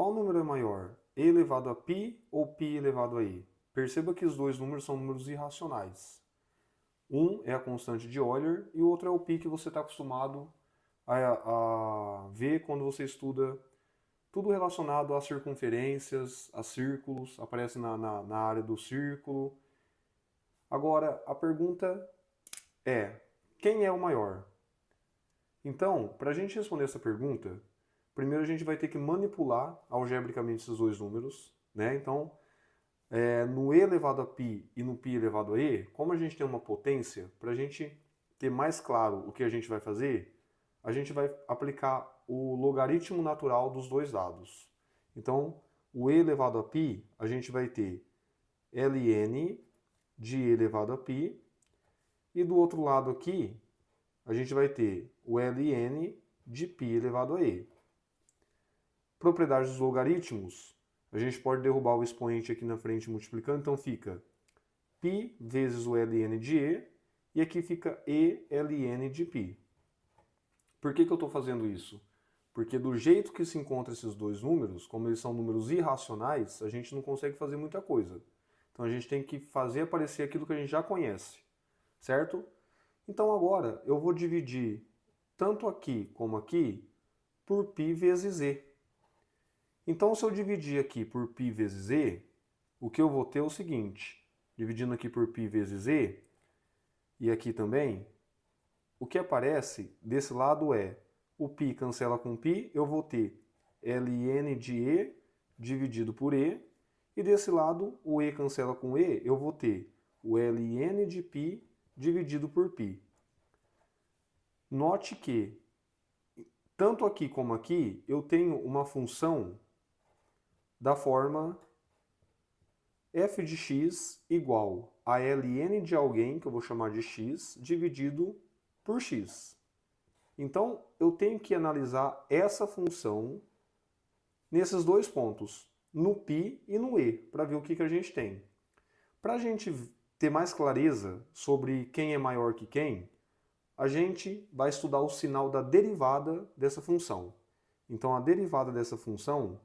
qual número é maior? E elevado a π ou π elevado a e? Perceba que os dois números são números irracionais. Um é a constante de Euler e o outro é o π que você está acostumado a ver quando você estuda tudo relacionado a circunferências, a círculos, aparece na área do círculo. Agora, a pergunta é, quem é o maior? Então, para a gente responder essa pergunta, primeiro a gente vai ter que manipular algebricamente esses dois números, né? Então, no e elevado a π e no π elevado a e, como a gente tem uma potência, para a gente ter mais claro o que a gente vai fazer, a gente vai aplicar o logaritmo natural dos dois lados. Então, o e elevado a π, a gente vai ter ln de e elevado a π, e do outro lado aqui, a gente vai ter o ln de π elevado a e. Propriedades dos logaritmos, a gente pode derrubar o expoente aqui na frente multiplicando, então fica π vezes o ln de e aqui fica e ln de π. Por que eu estou fazendo isso? Porque do jeito que se encontram esses dois números, como eles são números irracionais, a gente não consegue fazer muita coisa. Então a gente tem que fazer aparecer aquilo que a gente já conhece, certo? Então agora eu vou dividir tanto aqui como aqui por π vezes e. Então se eu dividir aqui por π vezes e, o que eu vou ter é o seguinte, dividindo aqui por π vezes e aqui também, o que aparece desse lado é o π cancela com π, eu vou ter ln de e dividido por e, e desse lado o e cancela com e, eu vou ter o ln de π dividido por π. Note que, tanto aqui como aqui, eu tenho uma função da forma f de x igual a ln de alguém, que eu vou chamar de x, dividido por x. Então, eu tenho que analisar essa função nesses dois pontos, no π e no e, para ver o que a gente tem. Para a gente ter mais clareza sobre quem é maior que quem, a gente vai estudar o sinal da derivada dessa função. Então, a derivada dessa função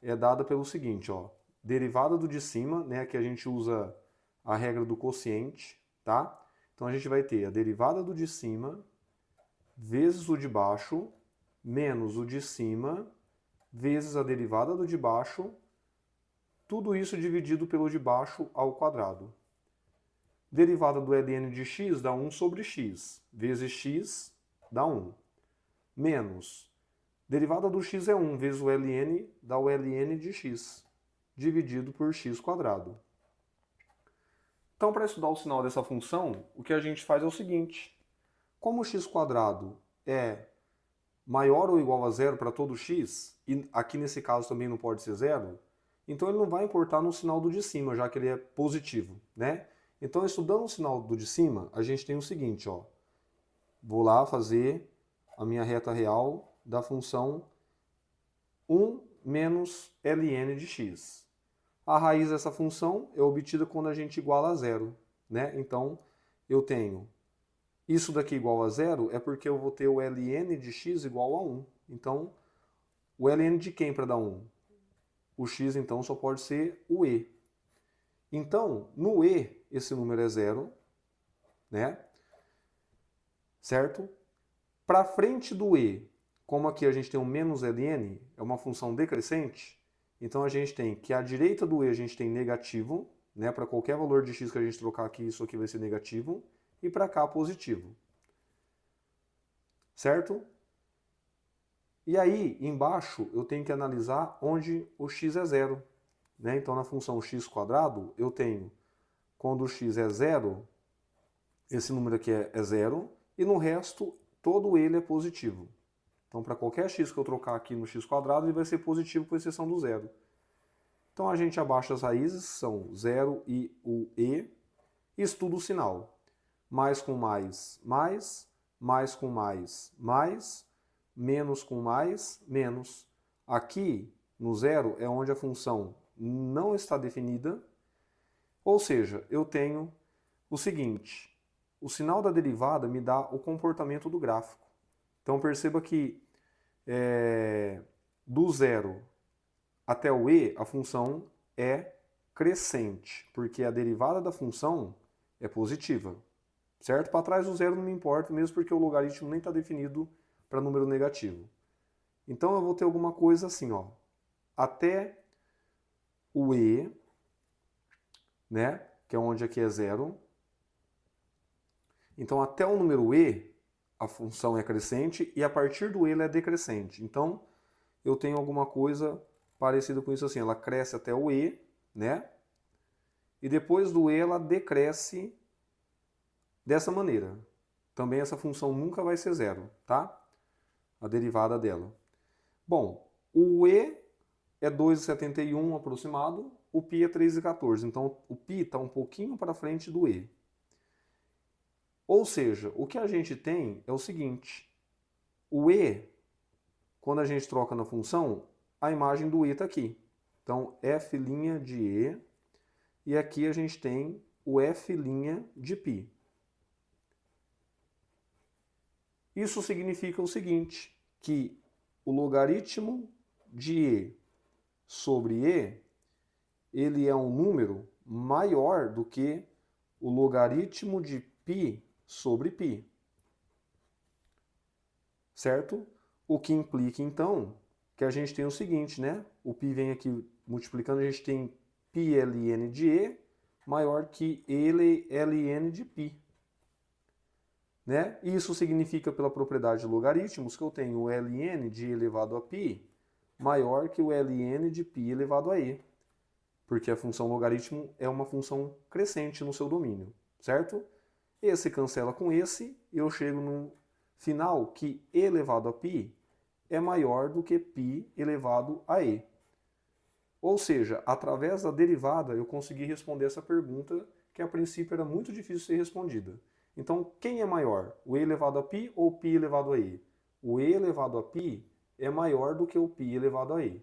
é dada pelo seguinte, ó, derivada do de cima, né, que a gente usa a regra do quociente, tá? Então, a gente vai ter a derivada do de cima vezes o de baixo, menos o de cima, vezes a derivada do de baixo, tudo isso dividido pelo de baixo ao quadrado. Derivada do ln de x dá 1 sobre x, vezes x dá 1. Menos, derivada do x é 1, vezes o ln dá o ln de x, dividido por x quadrado. Então, para estudar o sinal dessa função, o que a gente faz é o seguinte. Como o x quadrado é maior ou igual a zero para todo x, e aqui nesse caso também não pode ser zero, então ele não vai importar no sinal do de cima, já que ele é positivo, né? Então, estudando o sinal do de cima, a gente tem o seguinte, ó. Vou lá fazer a minha reta real da função 1 menos ln de x. A raiz dessa função é obtida quando a gente iguala a zero, né? Então, eu tenho isso daqui igual a zero é porque eu vou ter o ln de x igual a 1. Então, o ln de quem para dar 1? O x, então, só pode ser o e. Então, no e, esse número é zero, né? Certo? Para frente do e, como aqui a gente tem um menos ln, é uma função decrescente, então a gente tem que à direita do e a gente tem negativo, né? Para qualquer valor de x que a gente trocar aqui, isso aqui vai ser negativo, e para cá positivo. Certo? E aí, embaixo, eu tenho que analisar onde o x é zero. Né? Então, na função x quadrado, eu tenho, quando o x é zero, esse número aqui é zero, e no resto, todo ele é positivo. Então, para qualquer x que eu trocar aqui no x quadrado, ele vai ser positivo com exceção do zero. Então, a gente abaixa as raízes, são 0 e o e estuda o sinal. Mais com mais, mais com mais, menos com mais, menos. Aqui, no zero, é onde a função não está definida, ou seja, eu tenho o seguinte, o sinal da derivada me dá o comportamento do gráfico. Então perceba que do zero até o e, a função é crescente, porque a derivada da função é positiva, certo? Para trás do zero não me importa, mesmo porque o logaritmo nem está definido para número negativo. Então eu vou ter alguma coisa assim, ó, até o e, né, que é onde aqui é zero. Então até o número e, a função é crescente, e a partir do e ela é decrescente. Então eu tenho alguma coisa parecida com isso assim, ela cresce até o e, né? E depois do e ela decresce dessa maneira. Também essa função nunca vai ser zero, tá? A derivada dela. Bom, o e é 2,71 aproximado, o π é 3,14. Então o π está um pouquinho para frente do e. Ou seja, o que a gente tem é o seguinte, o e, quando a gente troca na função, a imagem do e está aqui. Então, f' de e, e aqui a gente tem o f' de π. Isso significa o seguinte, que o logaritmo de e sobre e, ele é um número maior do que o logaritmo de π sobre π. Certo? O que implica, então, que a gente tem o seguinte, né? O π vem aqui multiplicando, a gente tem πln de e maior que ln de π. Né? Isso significa, pela propriedade de logaritmos, que eu tenho o ln de e elevado a π maior que o ln de π elevado a e. Porque a função logaritmo é uma função crescente no seu domínio, certo? Esse cancela com esse, e eu chego no final que e elevado a π é maior do que π elevado a e. Ou seja, através da derivada eu consegui responder essa pergunta que a princípio era muito difícil de ser respondida. Então, quem é maior? O e elevado a π ou π elevado a e? O e elevado a π é maior do que o π elevado a e.